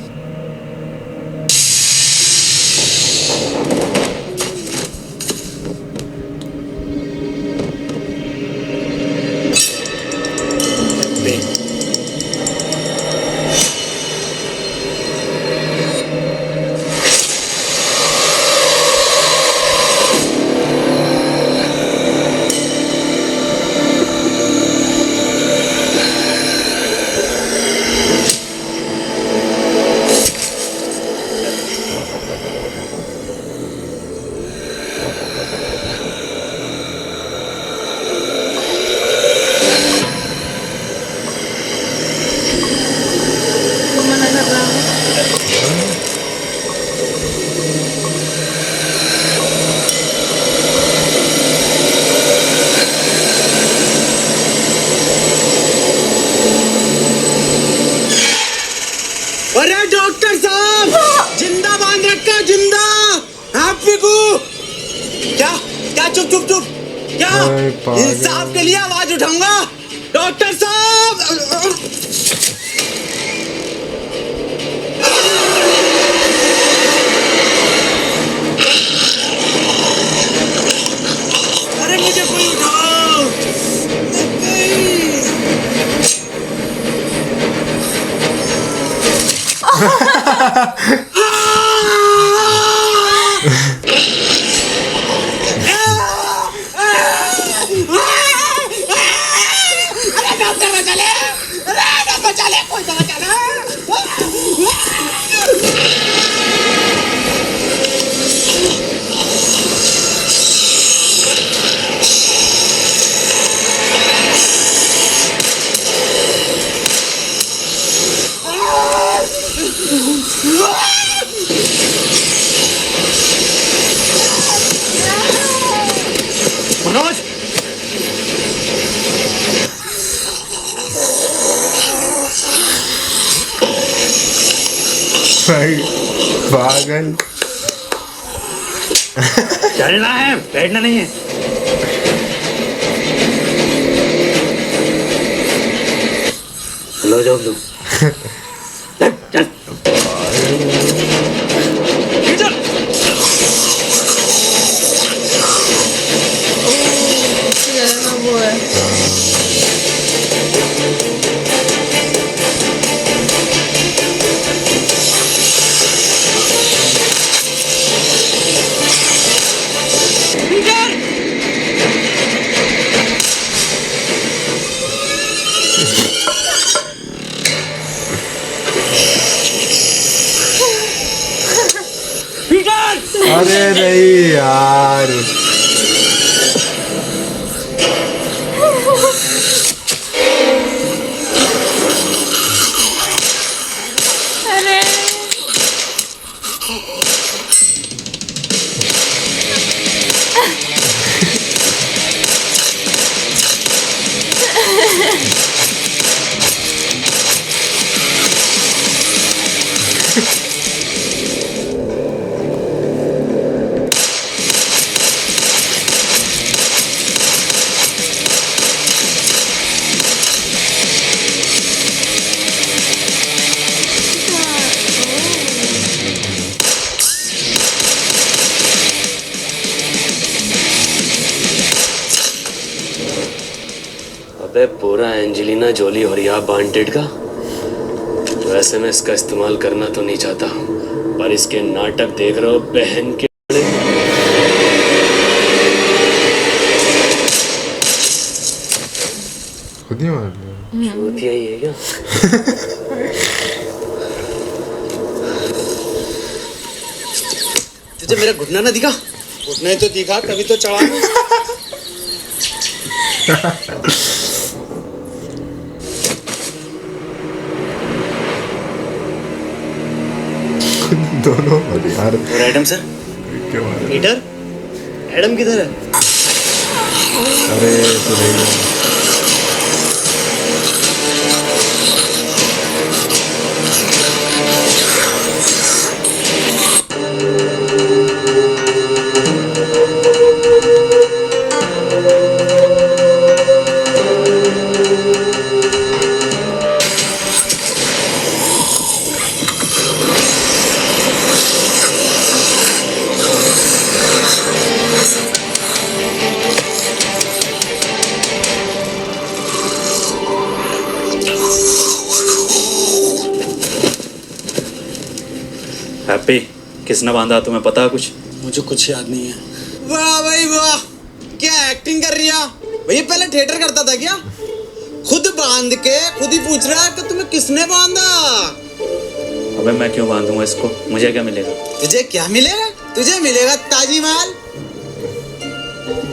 अरे डॉक्टर साहब, जिंदा बांध रखा, जिंदा। हैप्पी को क्या क्या चुप चुप चुप क्या? इंसाफ के लिए आवाज उठाऊंगा। डॉक्टर साहब, अरे मुझे कोई उठाओ। मनोज, भाई पागल। चलना है, बैठना नहीं है। लो जाओ लो। चल वो है। अरे नहीं यार, अरे अबे पूरा एंजेलिना जोली और या वांटेड का। वैसे मैं इसका इस्तेमाल करना तो नहीं चाहता, पर इसके नाटक देख रहे हो बहन के। खुद ही मार लिया। चूतिया ही है क्या? तुझे मेरा घुटना ना दिखा? घुटना ही तो दिखा, तभी तो चढ़ा। दोनों और यार। और एडम सर? क्या बात है? पीटर, एडम किधर है? अरे तो नहीं। हैप्पी, किसने बांधा तुम्हें पता है कुछ? मुझे कुछ याद नहीं है। वाह भाई वाह, क्या एक्टिंग कर रही है भैया। पहले थिएटर करता था क्या? खुद बांध के खुद ही पूछ रहा है कि तुम्हें किसने बांधा। अबे मैं क्यों बांधूंगा इसको, मुझे क्या मिलेगा? तुझे क्या मिलेगा? तुझे मिलेगा ताजी माल।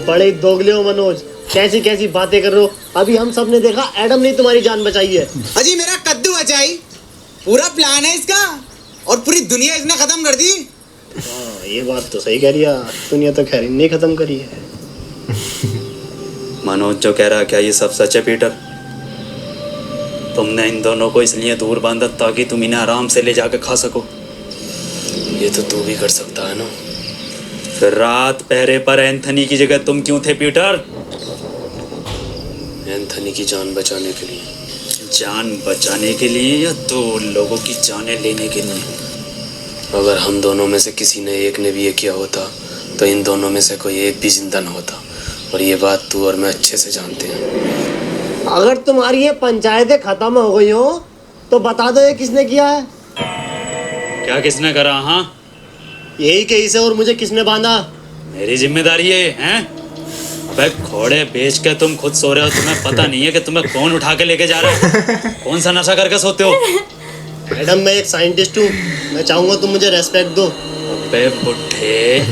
बड़े दोगले हो मनोज, कैसी कैसी बातें कर रहे हो। अभी हम सब ने देखा एडम ने तुम्हारी जान बचाई है। अजी मेरा कद्दू बचाई, पूरा प्लान है इसका, और पूरी दुनिया इसने खत्म कर दी। हाँ ये बात तो सही कह रही है, दुनिया तो खैर नहीं खत्म करी है। मनोज जो कह रहा है क्या ये सब सच है पीटर? तुमने इन दोनों को इसलिए दूर बांधा ताकि तुम इन्हें आराम से ले जाके खा सको। ये तो तू भी कर सकता है ना। फिर रात पहरे पर एंथनी की जगह तुम क्यों थे पीटर? एंथनी की जान बचाने के लिए। जान बचाने के लिए या दो लोगों की जानें लेने के लिए? अगर हम दोनों में से किसी ने एक ने भी ये किया होता तो इन दोनों में से कोई एक भी जिंदा न होता, और ये बात तू और मैं अच्छे से जानते हैं। अगर तुम्हारी ये पंचायतें खत्म हो गई हो तो बता दो ये किसने किया है। क्या किसने करा? हाँ, यही केस है और मुझे किसने बांधा? मेरी जिम्मेदारी है? अबे घोड़े बेच के तुम खुद सो रहे हो, तुम्हें पता नहीं है कि तुम्हें कौन उठा के लेके जा रहा है? कौन सा नशा करके सोते हो? मैडम मैं एक साइंटिस्ट हूँ, मैं चाहूँगा तुम मुझे रेस्पेक्ट दो। अबे बुढ़े,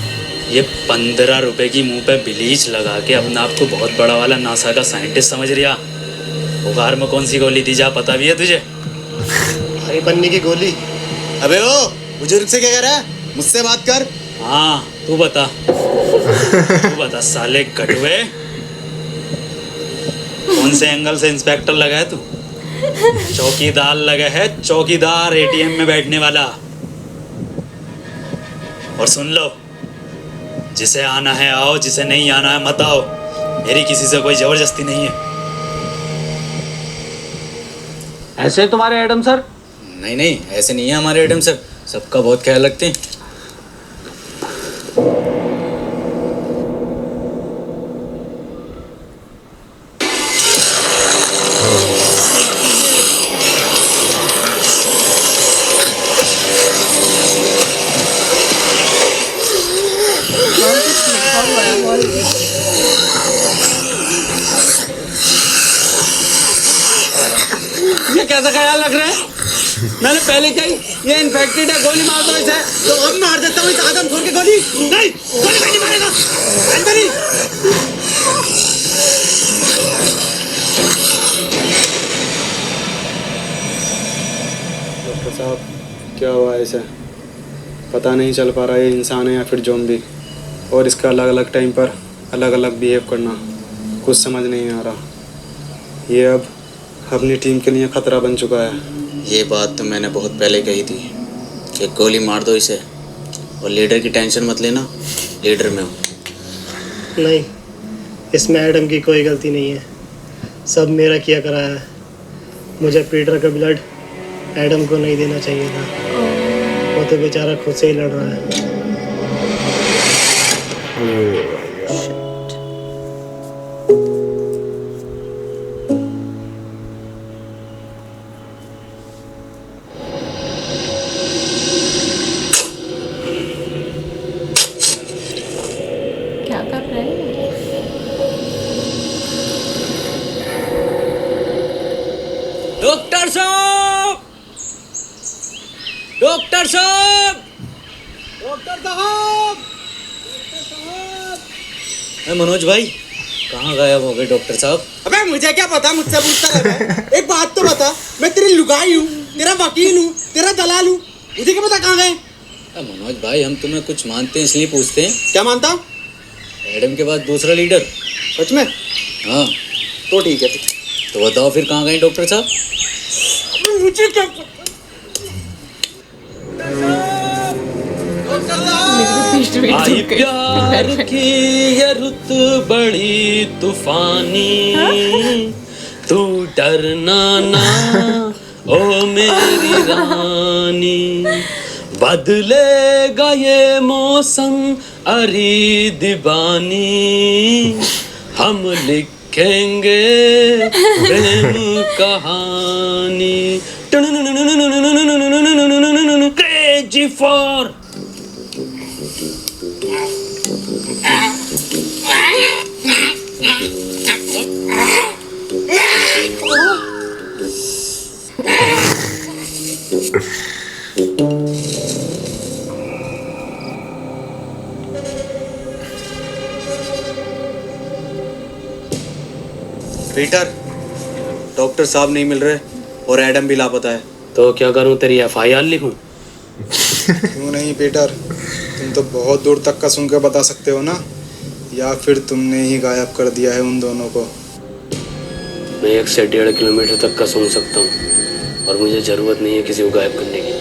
ये 15 रुपए की मुंह पे ब्लीच लगा के अपने आप को बहुत बड़ा वाला नासा का साइंटिस्ट समझ रिया। बुखार में कौन सी गोली दी जा पता भी है तुझे? हरी पन्नी की गोली। अबे ओ बुजुर्ग से क्या कह रहा है? मुझसे बात कर। हाँ तू बता, तू बता साले गटुए, कौन से एंगल से इंस्पेक्टर लगा है तू? चौकीदार लगा है, चौकीदार, एटीएम में बैठने वाला। और सुन लो, जिसे आना है आओ, जिसे नहीं आना है मत आओ। मेरी किसी से कोई जबरदस्ती नहीं है। ऐसे तुम्हारे एडम सर? नहीं नहीं, ऐसे नहीं है हमारे एडम सर, सबका बहुत ख्याल रखते हैं। ये कैसा ख्याल रख रहे हैं? मैंने पहले कही ये इन्फेक्टेड है, गोली मार दो इसे। तो अब मार देता हूँ इस आदमखोर की गोली। नहीं, गोली नहीं मारेगा एंथनी। डॉक्टर साहब क्या हुआ ऐसे? पता नहीं चल पा रहा है ये इंसान है या फिर ज़ॉम्बी, और इसका अलग अलग टाइम पर अलग अलग बिहेव करना कुछ समझ नहीं आ रहा। ये अब अपनी टीम के लिए खतरा बन चुका है। ये बात तो मैंने बहुत पहले कही थी कि गोली मार दो इसे, और लीडर की टेंशन मत लेना, लीडर में हूँ। नहीं, इसमें एडम की कोई गलती नहीं है, सब मेरा किया करा है। मुझे पीटर का ब्लड एडम को नहीं देना चाहिए था, वो तो बेचारा खुद से ही लड़ रहा है। क्या कर रहे हैं? डॉक्टर साहब, डॉक्टर साहब, डॉक्टर साहब, मनोज भाई कहाँ गायब हो गए डॉक्टर साहब? अबे मुझे क्या पता, मुझसे पूछता रहता है। एक बात तो बता, मैं तेरी लुगाई हूँ, तेरा वकील हूँ, तेरा दलाल हूँ, मुझे क्या पता कहाँ गए? मनोज भाई हम तुम्हें कुछ मानते हैं इसलिए पूछते हैं। क्या मानता? एडम के बाद दूसरा लीडर। सच में? हाँ तो ठीक है। तो बताओ फिर कहाँ गए डॉक्टर साहब? मुझे क्या आई प्यार की ये रुत बड़ी तूफानी, तू डरना ना ओ मेरी रानी, बदलेगा ये मौसम अरी दीवानी, हम लिखेंगे प्रेम कहानी, क्रेजी फॉर पीटर, डॉक्टर साहब नहीं मिल रहे और एडम भी लापता है। तो क्या करूं, तेरी FIR लिखूं? क्यों नहीं पीटर, तुम तो बहुत दूर तक का सुन के बता सकते हो ना, या फिर तुमने ही गायब कर दिया है उन दोनों को? मैं 1 से 1.5 किलोमीटर तक का सूंघ सकता हूँ और मुझे ज़रूरत नहीं है किसी को गायब करने की।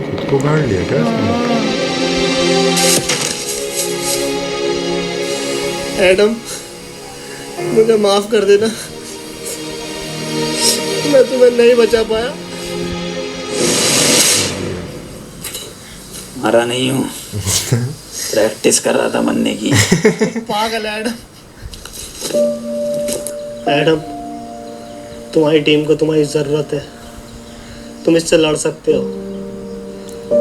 खुद को गाड़ लिया क्या उसने? एडम, मुझे माफ कर देना, मैं तुम्हें नहीं बचा पाया। मरा नहीं हूँ, प्रैक्टिस कर रहा था मरने की। पागल एडम। एडम, तुम्हारी टीम को तुम्हारी जरूरत है, तुम इससे लड़ सकते हो।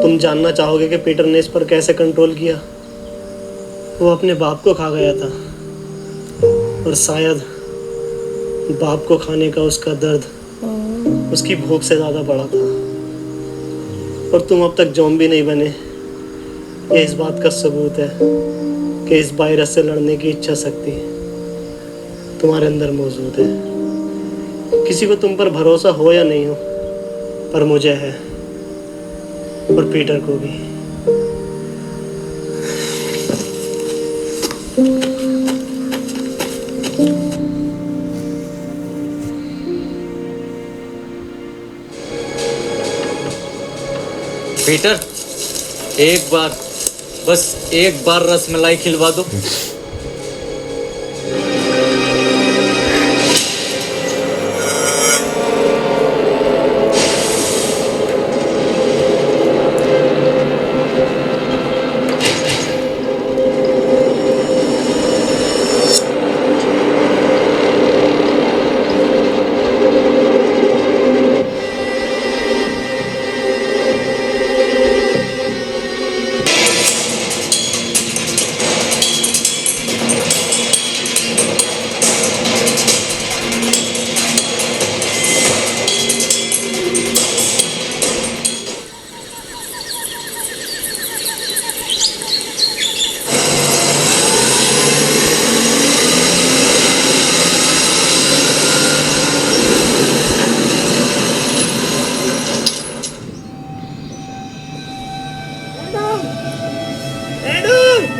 तुम जानना चाहोगे कि पीटर ने इस पर कैसे कंट्रोल किया। वो अपने बाप को खा गया था और शायद बाप को खाने का उसका दर्द उसकी भूख से ज्यादा बड़ा था। और तुम अब तक ज़ॉम्बी नहीं बने, ये इस बात का सबूत है कि इस वायरस से लड़ने की इच्छा शक्ति तुम्हारे अंदर मौजूद है। किसी को तुम पर भरोसा हो या नहीं हो, पर मुझे है, और पीटर को भी। पीटर, एक बार, बस एक बार रसमलाई खिलवा दो।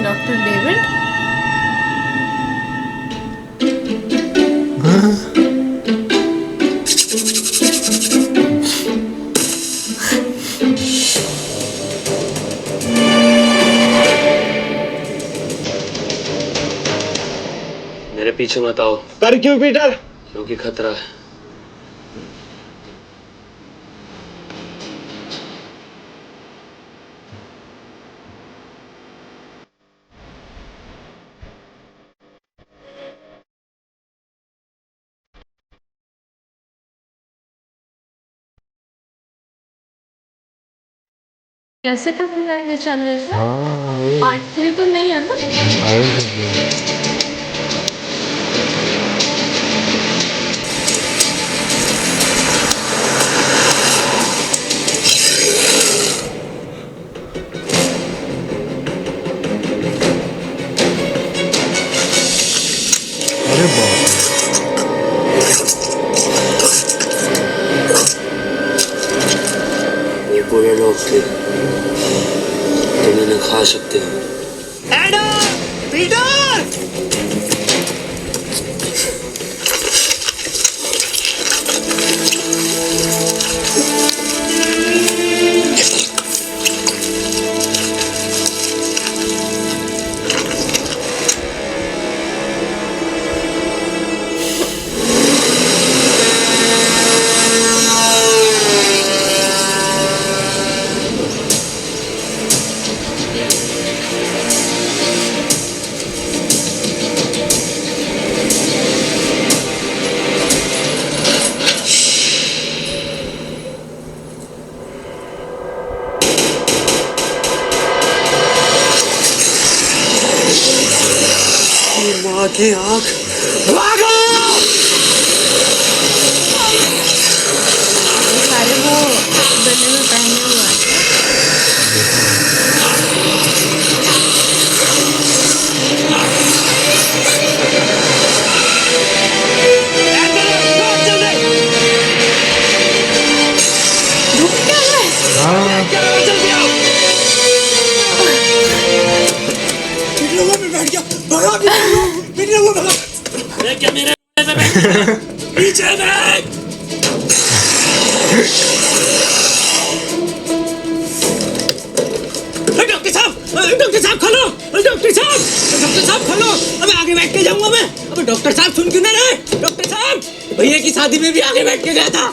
डॉक्टर डेविड, मेरे पीछे मत आओ। पर क्यों पीटर? क्योंकि खतरा है। कैसे करना है ये चैनल से? पार्ट 3 तो नहीं है ना? अरे बाप ये बुरे लोग थे, तुम इन्हें खा सकते हो। एडम! पीटर! माँ की आँख, भागो! सारे वो गले में पहने हुए हैं। हाँ वो देख क्या मेरे पीछे देख। डॉक्टर साहब खोलो, डॉक्टर साहब खोलो। अबे आगे बैठ के जाऊंगा मैं। अबे डॉक्टर साहब सुन क्यों ना रहे? डॉक्टर साहब भैया की शादी में भी आगे बैठ के गया था।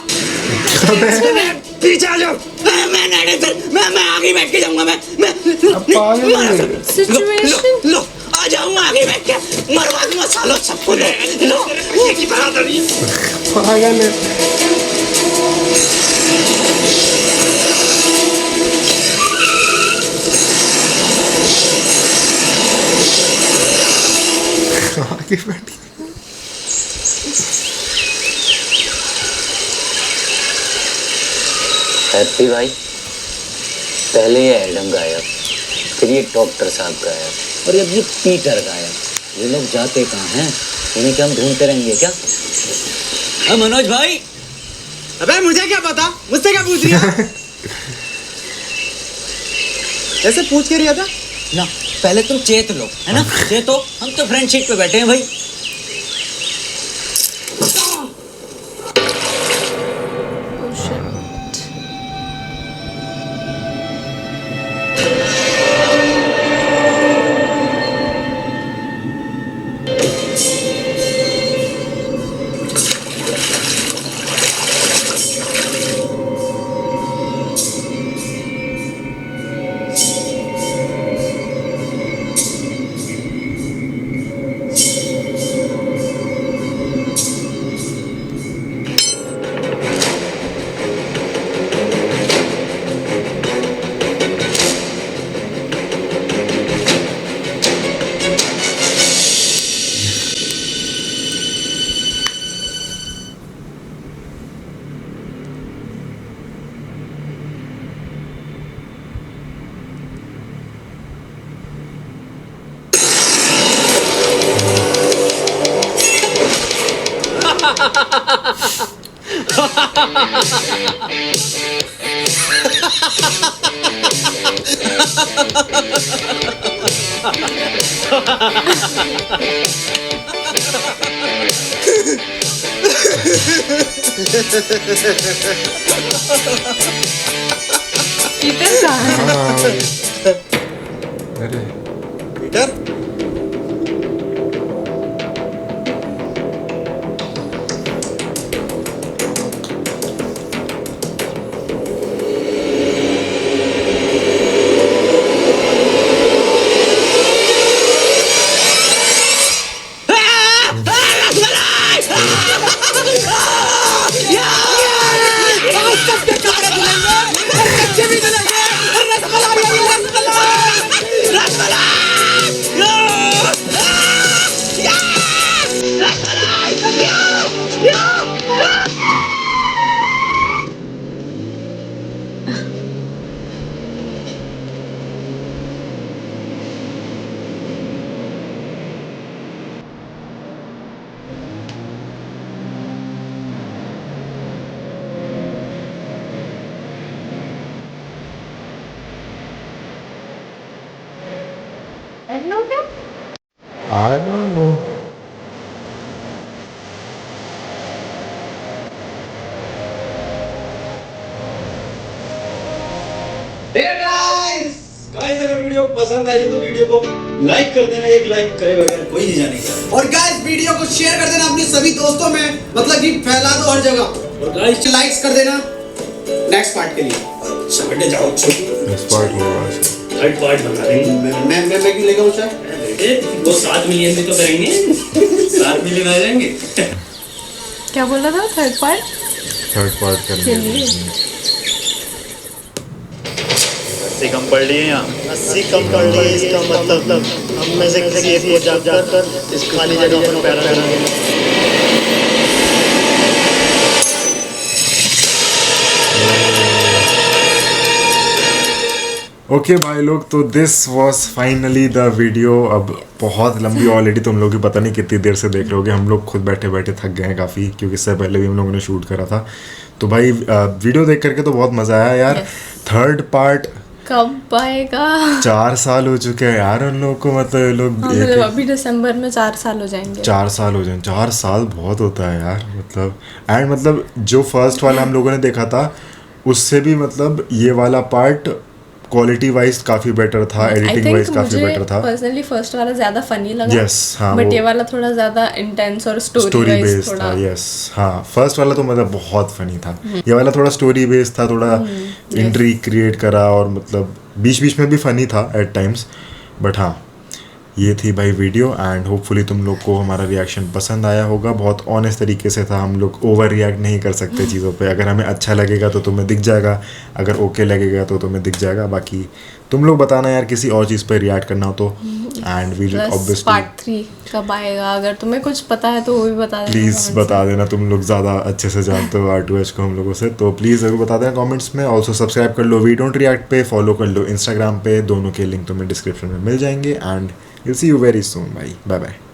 पीछे आ जाओ। मैं नहीं सर, मैं आगे बैठ के जाऊंगा। मैं लो आ जाऊंगा आगे बैठ के। मरवा दूंगा सालों सबको। लो ये की बराबरी पागल है। आगे बैठ। हैप्पी भाई, पहले ये एडम गायब, फिर ये डॉक्टर साहब गायब और अब ये पीटर गायब। ये लोग जाते कहाँ हैं? इन्हें क्या हम ढूंढते रहेंगे क्या? हाँ मनोज भाई। अबे मुझे क्या पता, मुझसे क्या पूछ रही है? ऐसे पूछ के रहा था ना, पहले तुम चेत लो, है ना? चेतो, हम तो फ्रेंडशिप पे बैठे हैं भाई। पीटर कहाँ है? अरे पीटर I don't know. अगर वीडियो पसंद आई तो वीडियो को लाइक कर देना। एक लाइक करे बगैर कोई नहीं जानेगा। और गाइस वीडियो को शेयर कर देना अपने सभी दोस्तों में, मतलब कि फैला दो हर जगह। और गाइस लाइक्स कर देना नेक्स्ट पार्ट के लिए। अच्छा बेटे जाओ, नेक्स्ट पार्ट होगा। थर्ड पार्ट बना देंगे। मैं क्यों लेगा ऊंचा? बेटे वो 7 मिलियन भी तो करेंगे। 7 मिलियन आ जाएंगे। क्या बोला था? थर्ड पार्ट करने 80 कम पढ़ लिए यहाँ। 80 कम पढ़ लिए, इसका मतलब हम में से किसी एक को जाकर इस खाली जगह पर पैरा करेंगे। ओके भाई लोग, तो this was finally the video. अब बहुत लंबी ऑलरेडी तुम लोग भी पता नहीं कितनी देर से देख रहे होगे। हम लोग खुद बैठे बैठे थक गए हैं काफ़ी, क्योंकि इससे पहले भी हम लोगों ने शूट करा था। तो भाई वीडियो देख करके तो बहुत मज़ा आया यार। थर्ड पार्ट कब आएगा? 4 साल हो चुके हैं यार उन लोगों को, मतलब ये लोग हाँ, मतलब अभी दिसंबर में 4 साल हो जाएंगे। 4 साल हो जाए, 4 साल बहुत होता है यार, मतलब एंड मतलब जो फर्स्ट वाला हम लोगों ने देखा था उससे भी मतलब ये वाला पार्ट क्वालिटी वाइज काफी बेटर था, एडिटिंग वाइज काफी बेटर था। पर्सनली फर्स्ट वाला ज्यादा फनी लगा। यस हाँ, बट ये वाला थोड़ा ज्यादा इंटेंस और स्टोरी बेस्ड थोड़ा था। यस हाँ, फर्स्ट वाला तो मतलब बहुत फनी था, ये वाला थोड़ा स्टोरी बेस्ड था, थोड़ा इंट्रीग क्रिएट करा और मतलब बीच बीच में भी फनी था एट टाइम्स। बट हाँ, ये थी भाई वीडियो एंड होपफुली तुम लोग को हमारा रिएक्शन पसंद आया होगा। बहुत ऑनेस्ट तरीके से था, हम लोग ओवर रिएक्ट नहीं कर सकते चीज़ों पे। अगर हमें अच्छा लगेगा तो तुम्हें दिख जाएगा, अगर ओके लगेगा तो तुम्हें दिख जाएगा। बाकी तुम लोग बताना यार किसी और चीज़ पे रिएक्ट करना हो तो। एंड वील ऑब्वियसली पार्ट 3 कब आएगा, अगर तुम्हें कुछ पता है तो वो भी बता देना, प्लीज़ बता देना। तुम लोग ज़्यादा अच्छे से जानते हो R2H को हम लोगों से, तो प्लीज़ ज़रूर बता देना कमेंट्स में। ऑल्सो सब्सक्राइब कर लो वी डोंट रिएक्ट पे, फॉलो कर लो इंस्टाग्राम पे, दोनों के लिंक तुम्हें डिस्क्रिप्शन में मिल जाएंगे। And we'll see you very soon. Bye bye.